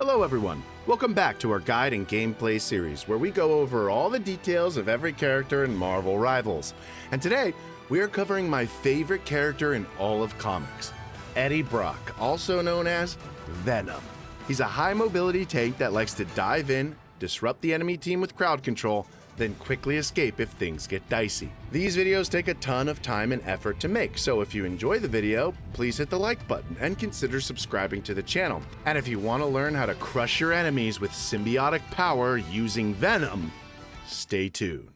Hello everyone, welcome back to our guide and gameplay series where we go over all the details of every character in Marvel Rivals. And today, we are covering my favorite character in all of comics, Eddie Brock, also known as Venom. He's a high mobility tank that likes to dive in, disrupt the enemy team with crowd control, then quickly escape if things get dicey. These videos take a ton of time and effort to make, so if you enjoy the video, please hit the like button and consider subscribing to the channel. And if you want to learn how to crush your enemies with symbiotic power using Venom, stay tuned.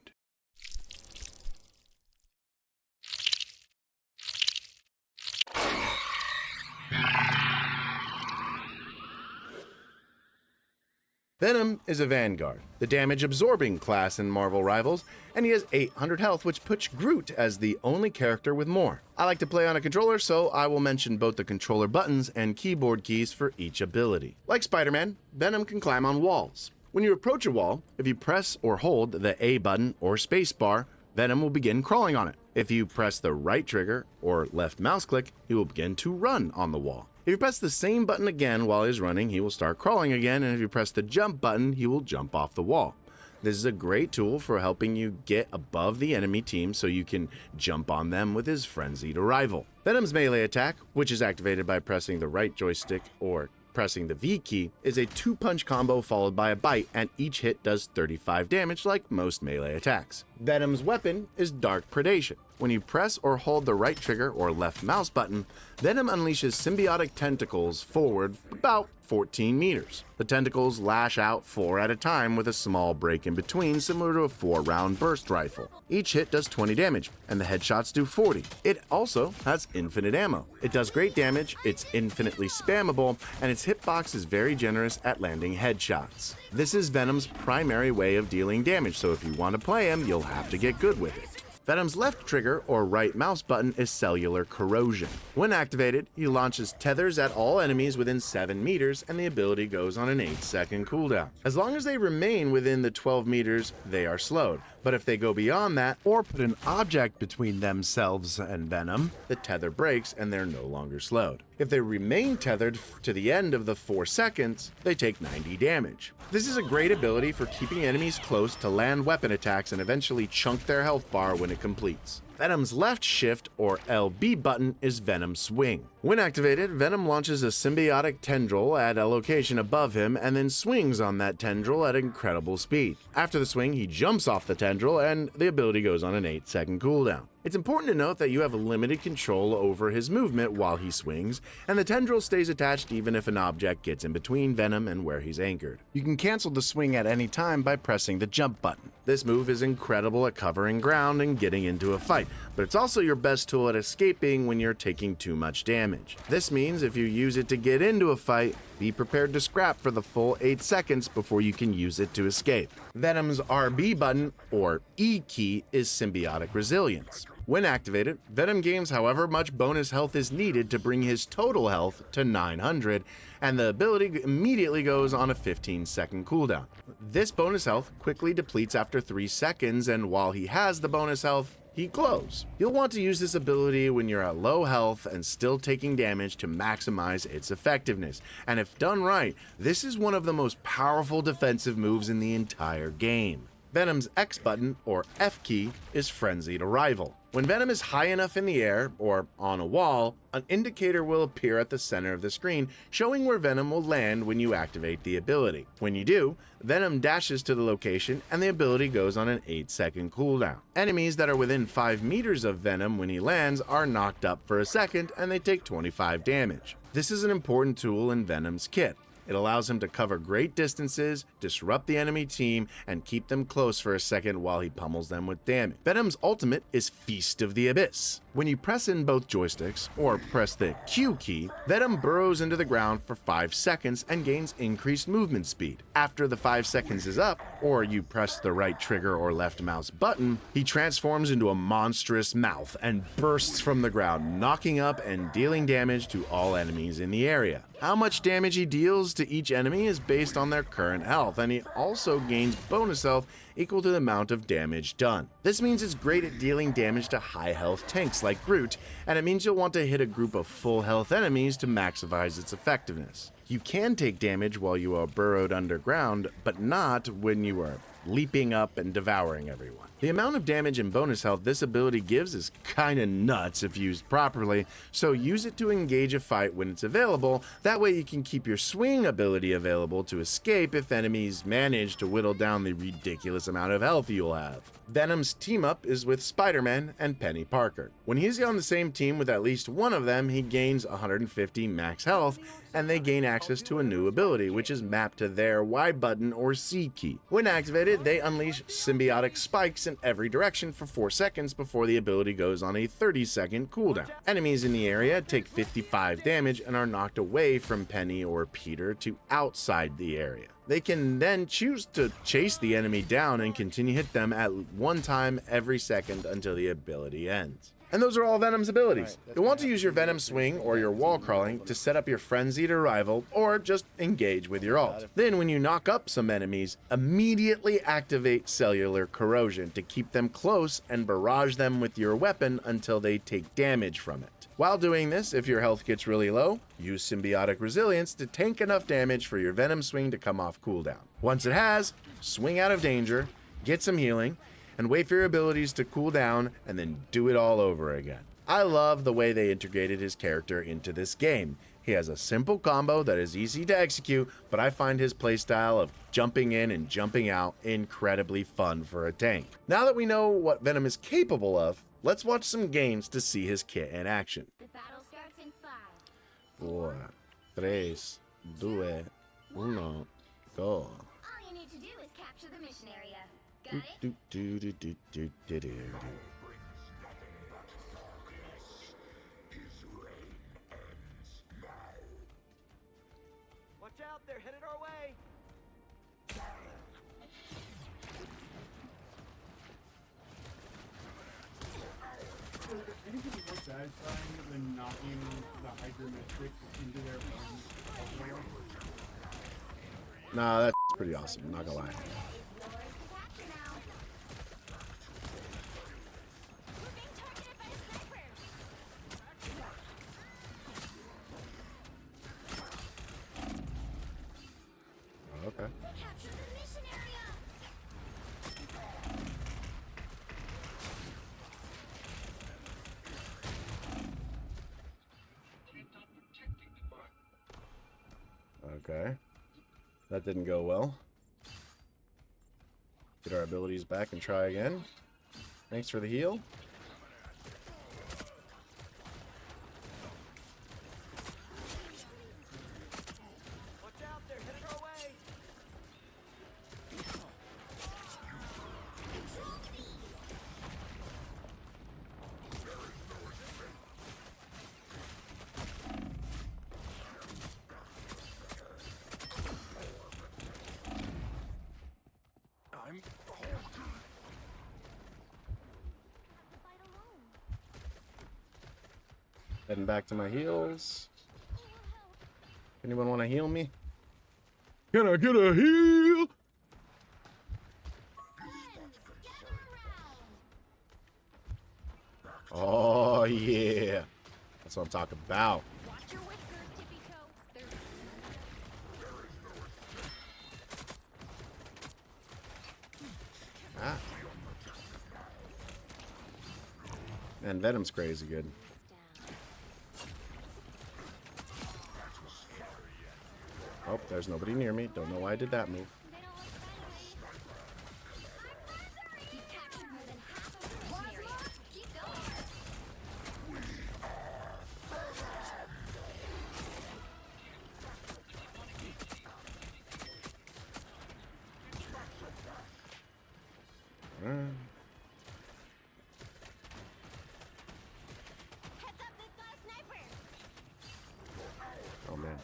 Venom is a Vanguard, the damage-absorbing class in Marvel Rivals, and he has 800 health, which puts Groot as the only character with more. I like to play on a controller, so I will mention both the controller buttons and keyboard keys for each ability. Like Spider-Man, Venom can climb on walls. When you approach a wall, if you press or hold the A button or space bar, Venom will begin crawling on it. If you press the right trigger or left mouse click, he will begin to run on the wall. If you press the same button again while he's running, he will start crawling again, and if you press the jump button, he will jump off the wall. This is a great tool for helping you get above the enemy team so you can jump on them with his frenzied arrival. Venom's melee attack, which is activated by pressing the right joystick or pressing the V key, is a 2-punch combo followed by a bite, and each hit does 35 damage like most melee attacks. Venom's weapon is Dark Predation. When you press or hold the right trigger or left mouse button, Venom unleashes symbiotic tentacles forward about 14 meters. The tentacles lash out 4 at a time with a small break in between, similar to a 4-round burst rifle. Each hit does 20 damage, and the headshots do 40. It also has infinite ammo. It does great damage, it's infinitely spammable, and its hitbox is very generous at landing headshots. This is Venom's primary way of dealing damage, so if you want to play him, you'll have to get good with it. Venom's left trigger or right mouse button is Cellular Corrosion. When activated, he launches tethers at all enemies within 7 meters, and the ability goes on an 8-second cooldown. As long as they remain within the 12 meters, they are slowed. But if they go beyond that, or put an object between themselves and Venom, the tether breaks and they're no longer slowed. If they remain tethered to the end of the 4 seconds, they take 90 damage. This is a great ability for keeping enemies close to land weapon attacks and eventually chunk their health bar when it completes. Venom's left shift or LB button is Venom Swing. When activated, Venom launches a symbiotic tendril at a location above him and then swings on that tendril at incredible speed. After the swing, he jumps off the tendril and the ability goes on an 8-second cooldown. It's important to note that you have limited control over his movement while he swings, and the tendril stays attached even if an object gets in between Venom and where he's anchored. You can cancel the swing at any time by pressing the jump button. This move is incredible at covering ground and getting into a fight, but it's also your best tool at escaping when you're taking too much damage. This means if you use it to get into a fight, be prepared to scrap for the full 8 seconds before you can use it to escape. Venom's RB button, or E key, is Symbiotic Resilience. When activated, Venom gains however much bonus health is needed to bring his total health to 900, and the ability immediately goes on a 15-second cooldown. This bonus health quickly depletes after 3 seconds, and while he has the bonus health, he glows. You'll want to use this ability when you're at low health and still taking damage to maximize its effectiveness. And if done right, this is one of the most powerful defensive moves in the entire game. Venom's X button, or F key, is Frenzied Arrival. When Venom is high enough in the air, or on a wall, an indicator will appear at the center of the screen, showing where Venom will land when you activate the ability. When you do, Venom dashes to the location and the ability goes on an 8-second cooldown. Enemies that are within 5 meters of Venom when he lands are knocked up for a second and they take 25 damage. This is an important tool in Venom's kit. It allows him to cover great distances, disrupt the enemy team, and keep them close for a second while he pummels them with damage. Venom's ultimate is Feast of the Abyss. When you press in both joysticks, or press the Q key, Venom burrows into the ground for 5 seconds and gains increased movement speed. After the 5 seconds is up, or you press the right trigger or left mouse button, he transforms into a monstrous mouth and bursts from the ground, knocking up and dealing damage to all enemies in the area. How much damage he deals to each enemy is based on their current health, and he also gains bonus health equal to the amount of damage done. This means it's great at dealing damage to high health tanks like Groot, and it means you'll want to hit a group of full health enemies to maximize its effectiveness. You can take damage while you are burrowed underground, but not when you are leaping up and devouring everyone. The amount of damage and bonus health this ability gives is kinda nuts if used properly, so use it to engage a fight when it's available. That way you can keep your swing ability available to escape if enemies manage to whittle down the ridiculous amount of health you'll have. Venom's team up is with Spider-Man and Penny Parker. When he's on the same team with at least one of them, he gains 150 max health, and they gain access to a new ability, which is mapped to their Y button or C key. When activated, they unleash symbiotic spikes in every direction for 4 seconds before the ability goes on a 30-second cooldown. Enemies in the area take 55 damage and are knocked away from Penny or Peter to outside the area. They can then choose to chase the enemy down and continue to hit them at one time every second until the ability ends. And those are all Venom's abilities. You'll want to use your Venom swing or your wall crawling to set up your frenzied arrival or just engage with your ult. Then when you knock up some enemies, immediately activate cellular corrosion to keep them close and barrage them with your weapon until they take damage from it. While doing this, if your health gets really low, use symbiotic resilience to tank enough damage for your Venom swing to come off cooldown. Once it has, swing out of danger, get some healing, and wait for your abilities to cool down, and then do it all over again. I love the way they integrated his character into this game. He has a simple combo that is easy to execute, but I find his playstyle of jumping in and jumping out incredibly fun for a tank. Now that we know what Venom is capable of, let's watch some games to see his kit in action. The battle starts in 5, 4, 3, 2, 1, go. All you need to do is capture the mission area. Got it? Watch out, they're headed our way. Anything more satisfying than knocking the hygrometrics into their own? Nah, that's pretty awesome, not gonna lie. Okay. Capture the mission area. Okay. That didn't go well. Get our abilities back and try again. Thanks for the heal. Watch out, they're headed our way. I'm Fight alone. Heading back to my heals. Anyone want to heal me? Can I get a heal? Oh yeah, that's what I'm talking about. Watch your whiskers, tippy toe. There's Ah. Man, Venom's crazy good. down. Oh, there's nobody near me. Don't know why I did that move. They don't like the you captured more than half of the mission area. Keep going. Heads up, they've got a sniper. Oh man.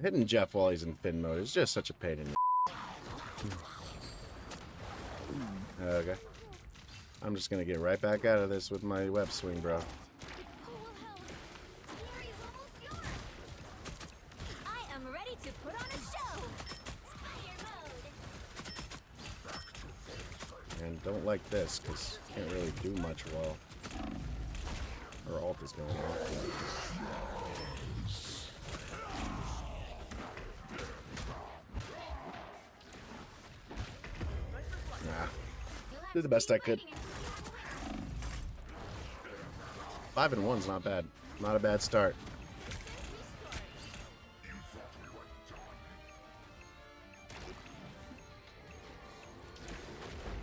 Hitting Jeff while he's in fin mode is just such a pain in the Okay. I'm just gonna get right back out of this with my web swing, bro. Who will help? Glory is almost yours. I am ready to put on a show. Fire mode. And don't like this, because can't really do much while her ult is going on. Did the best I could. 5-1's not bad. Not a bad start.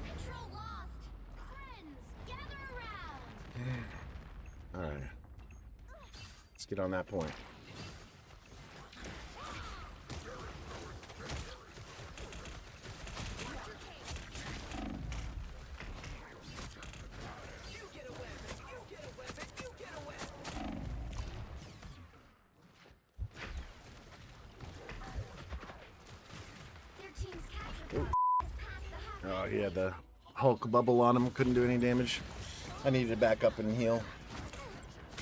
Control lost. Friends, gather around. All right. Let's get on that point. Their team's captured has passed the half. Oh, he had the Hulk bubble on him. Couldn't do any damage. I needed to back up and heal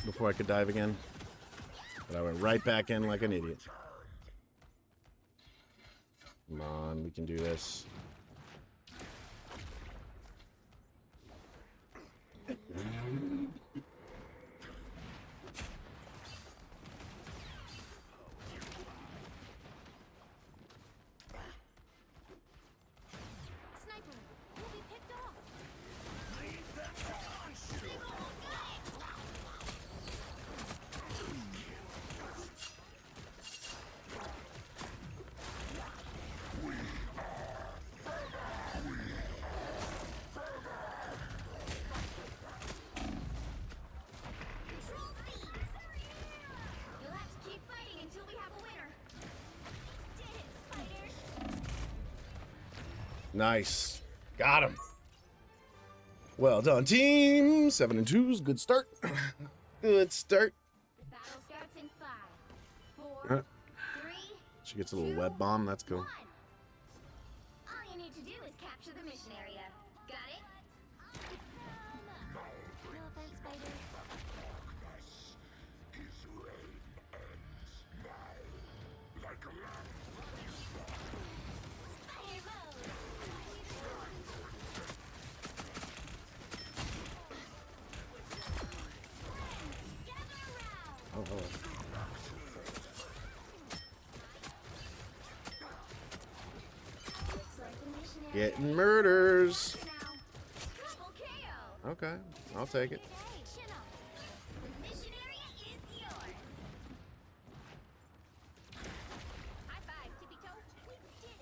before I could dive again. But I went right back in like an idiot. Come on, we can do this. Sniper, you'll be picked off. Control C. You'll have to keep fighting until we have a winner. Did it, Spider. Nice. Got him. Well done, team. 7-2's good start. Good start. Battle starts in 5, 4, Huh. 3, She gets a little web bomb. That's cool. 1. All you need to do is capture the mission area. Got it? No offense, Spider. Spider mode. Gather around. Oh, hello. Looks like the mission area Getting murders. now. Triple KO. Okay, I'll take it. Hey, chin up. The mission area is yours. High five, tippy toe. We did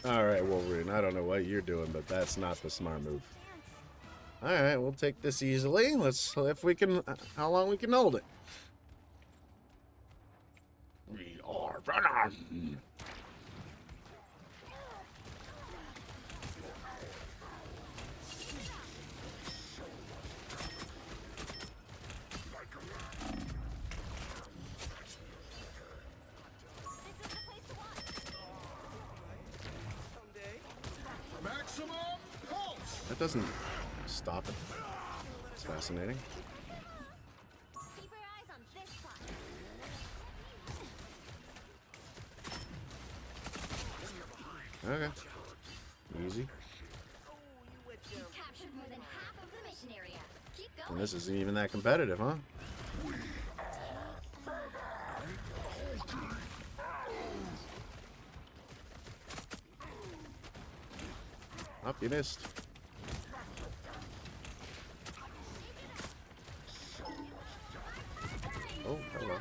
it. All right, Wolverine. I don't know what you're doing, but that's not the smart move. All right, we'll take this easily. Let's see if we can. How long we can hold it? We are Venom. This is the place to watch. Someday. Maximum pulse! That doesn't stop it. It's fascinating. Keep your eyes on this spot. Okay. Easy. Oh, you wet You've jump. captured more than half of the mission area. Keep And going. this isn't even that competitive, huh? Oh, you missed. Oh, hello.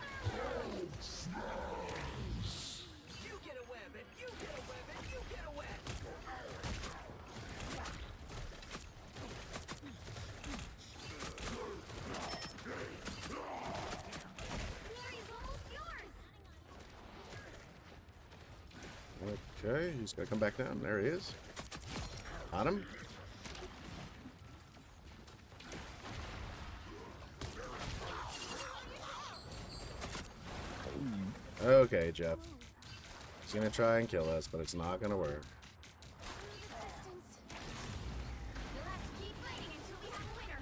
You get a web, and you get a web, and you get a web. The area's almost yours. Okay, he's gonna come back down. There he is. Got him. Okay, Jeff. He's gonna try and kill us, but it's not gonna work. Distance. You'll have to keep fighting until we have a winner.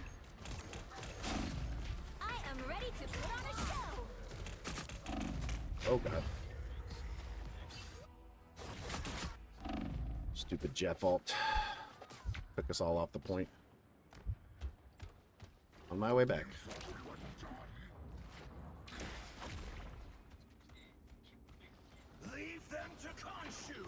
I am ready to put on a show. Oh god. Stupid jet vault. Took us all off the point. On my way back. Leave them to Khonshu!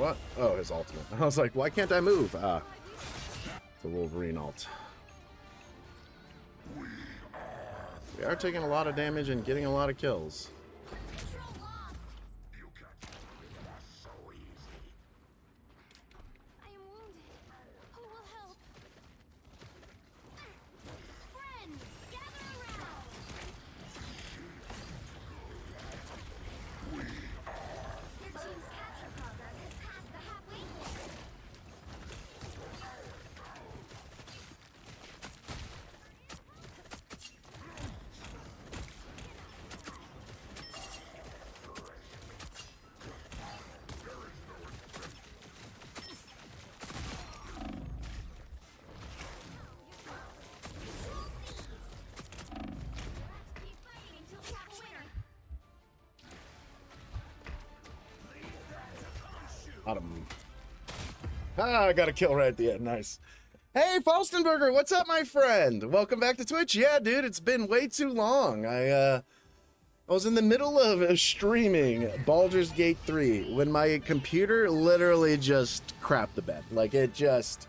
What? Oh, his ultimate. I was like, why can't I move? Ah, the Wolverine ult. We are taking a lot of damage and getting a lot of kills. Control lost. I am wounded. Who will help? Friends, gather around. Your team's capture progress has passed the halfway point. Keep fighting until we have a winner. Got him. Ah, I got a kill right at the end. Nice. Hey, Falstenberger, what's up, my friend? Welcome back to Twitch. Yeah, dude, it's been way too long. I was in the middle of streaming Baldur's Gate 3 when my computer literally just crapped the bed. Like, it just...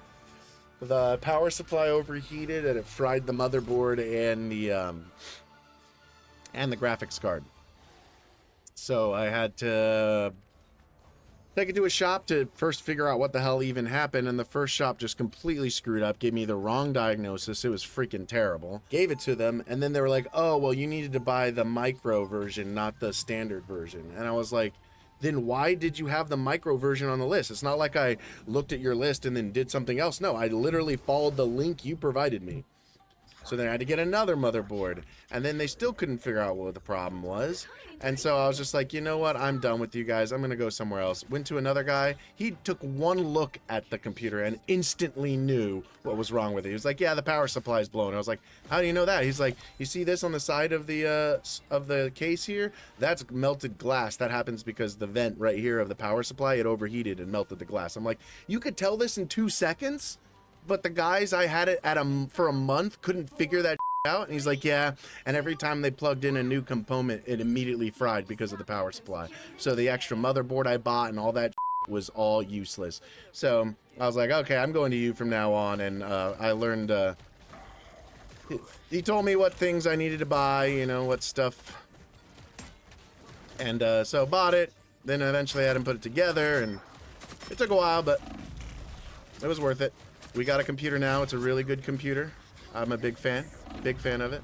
The power supply overheated and it fried the motherboard and the graphics card. So I had to take it to a shop to first figure out what the hell even happened, and the first shop just completely screwed up, gave me the wrong diagnosis. It was freaking terrible. Gave it to them, and then they were like, oh, well, you needed to buy the micro version, not the standard version. And I was like, then why did you have the micro version on the list? It's not like I looked at your list and then did something else. No, I literally followed the link you provided me. So then I had to get another motherboard, and then they still couldn't figure out what the problem was. And so I was just like, you know what? I'm done with you guys. I'm going to go somewhere else. Went to another guy. He took one look at the computer and instantly knew what was wrong with it. He was like, yeah, the power supply is blown. I was like, how do you know that? He's like, you see this on the side of the case here? That's melted glass. That happens because the vent right here of the power supply, it overheated and melted the glass. I'm like, you could tell this in 2 seconds? But the guys I had it at for a month couldn't figure that out. And he's like, yeah. And every time they plugged in a new component, it immediately fried because of the power supply. So the extra motherboard I bought and all that was all useless. So I was like, okay, I'm going to you from now on. And I learned, he told me what things I needed to buy, you know, what stuff. And so bought it. Then eventually I had him put it together. And it took a while, but it was worth it. We got a computer now. It's a really good computer. I'm a big fan of it.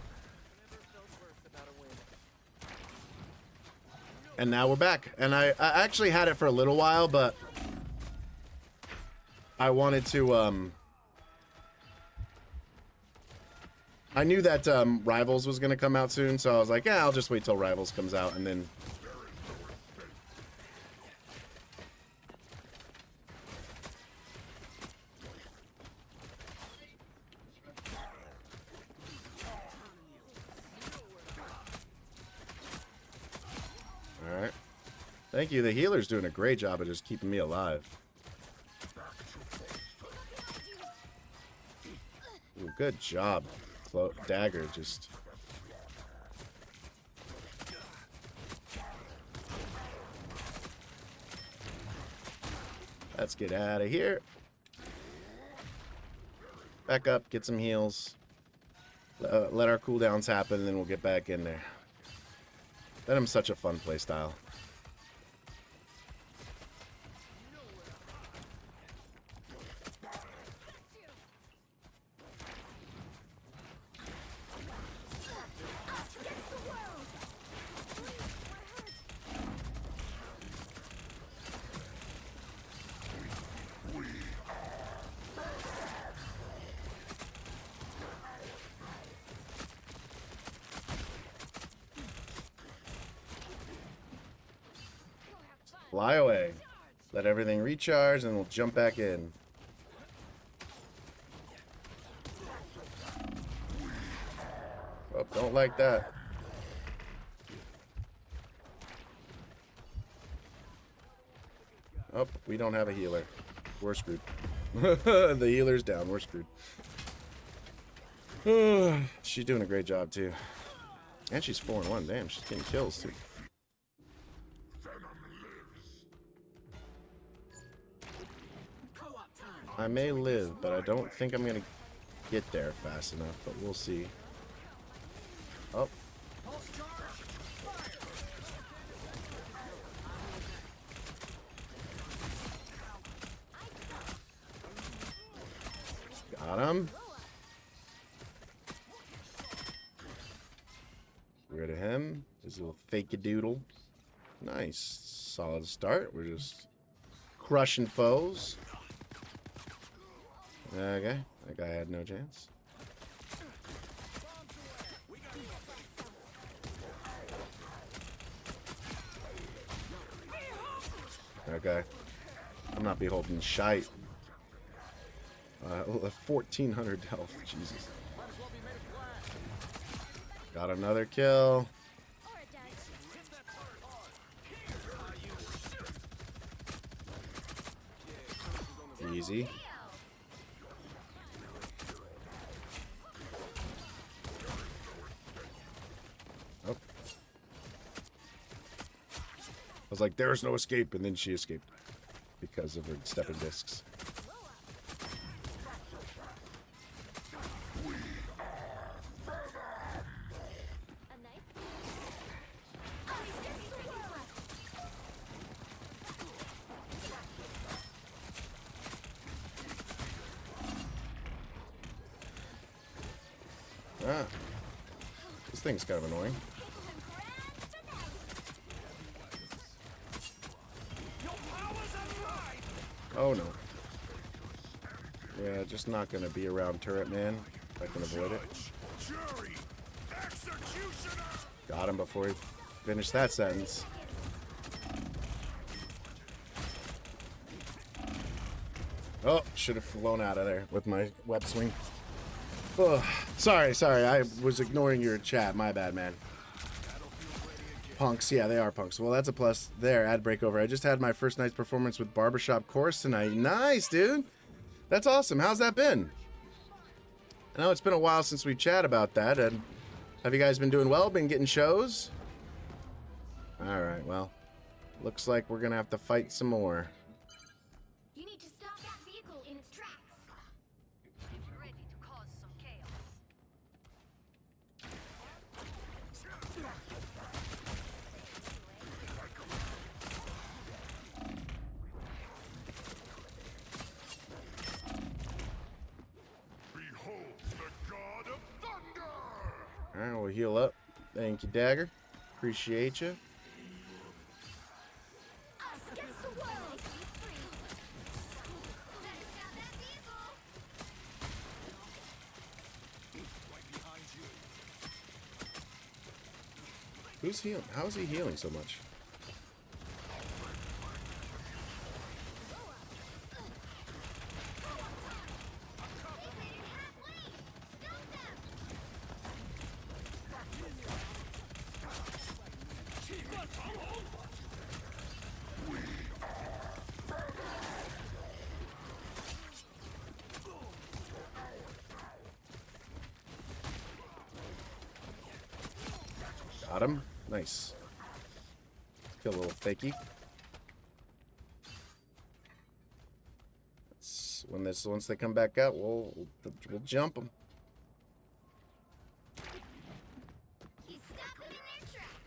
And now we're back. And I actually had it for a little while, but I wanted to, I knew that Rivals was going to come out soon, so I was like, yeah, I'll just wait till Rivals comes out and then... Alright. Thank you. The healer's doing a great job of just keeping me alive. Ooh, good job. Dagger just... Let's get out of here. Back up, get some heals. Let our cooldowns happen, and then we'll get back in there. Venom's such a fun playstyle. Fly away. Let everything recharge and we'll jump back in. Oh, don't like that. Oh, we don't have a healer. We're screwed. The healer's down. We're screwed. She's doing a great job too. And she's 4-1. Damn, she's getting kills too. I may live, but I don't think I'm gonna get there fast enough, but we'll see. Oh. Pulse charge. Got him. Get rid of him. His little fakey doodle. Nice. Solid start. We're just crushing foes. Okay. That guy had no chance. Okay. I'm not beholden shite. 1400 health. Jesus. Got another kill. Or a dodge. Easy. Oh. I was like, there's no escape, and then she escaped because of her stepping discs. A knife. Assist the world. Ah. This thing's kind of annoying. Oh no. Yeah, just not gonna be around turret man. If I can avoid it. Jury, executioner. Got him before he finished that sentence. Oh, should have flown out of there with my web swing. Oh, sorry. I was ignoring your chat. My bad, man. Punks, yeah, they are punks. Well, that's a plus there. Ad break over. I just had my first night's performance with Barbershop Chorus tonight. Nice, dude. That's awesome. How's that been? I know it's been a while since we chat about that. And have you guys been doing well? Been getting shows? All right, well, looks like we're going to have to fight some more. You need to stop that vehicle in its tracks. Get ready to cause some chaos. Behold the god of thunder. All right, we'll heal up. Thank you, Dagger. Appreciate you. Us against the world. Better stop that vehicle. Who's healing? How is he healing so much? Got him. Nice. Kill a little fakey. Once they come back out, we'll jump them. You stop them in their tracks.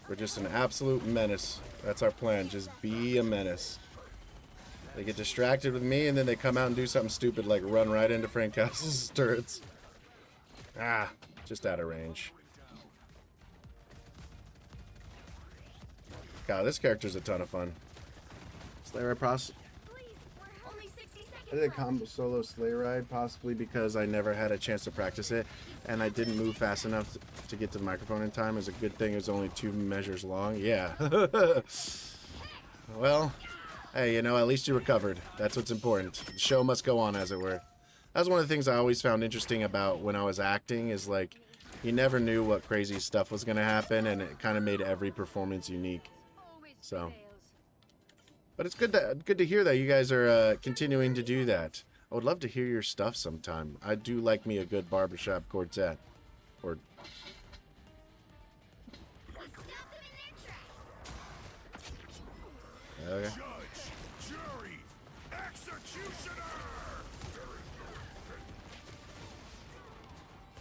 We're just an absolute menace. That's our plan. Just be a menace. They get distracted with me, and then they come out and do something stupid like run right into Frank Castle's turrets. Ah, just out of range. God, this character's a ton of fun. Slayer Please, we're only 60 seconds I did a combo solo sleigh ride, possibly because I never had a chance to practice it, and I didn't move fast enough to get to the microphone in time. It's a good thing it was only 2 measures long. Yeah. Well, hey, you know, at least you recovered. That's what's important. The show must go on, as it were. That's one of the things I always found interesting about when I was acting, is like, you never knew what crazy stuff was going to happen, and it kind of made every performance unique. So, but it's good to hear that you guys are continuing to do that. I would love to hear your stuff sometime. I do like me a good barbershop quartet Or Stop them in their tracks. okay. Judge, jury, executioner!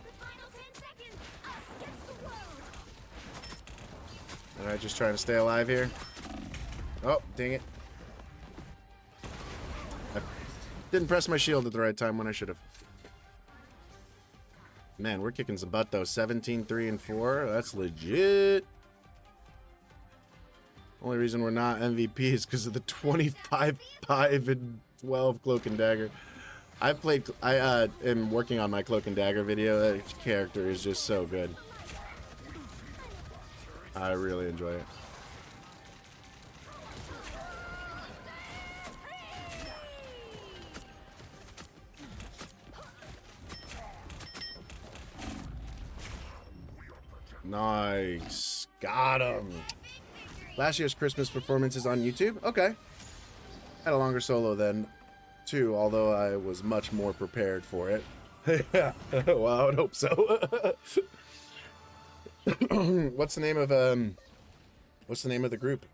The final 10 seconds. Us against the world. All right, just trying to stay alive here. Oh, dang it! I didn't press my shield at the right time when I should have. Man, we're kicking some butt though. 17, 3, and 4. That's legit. Only reason we're not MVP is because of the 25, 5, and 12 Cloak and Dagger. I am working on my Cloak and Dagger video. That character is just so good. I really enjoy it. Nice. Got him. Last year's Christmas performance is on YouTube. Okay. Had a longer solo than two, although I was much more prepared for it. Well, I would hope so. What's the name of the group?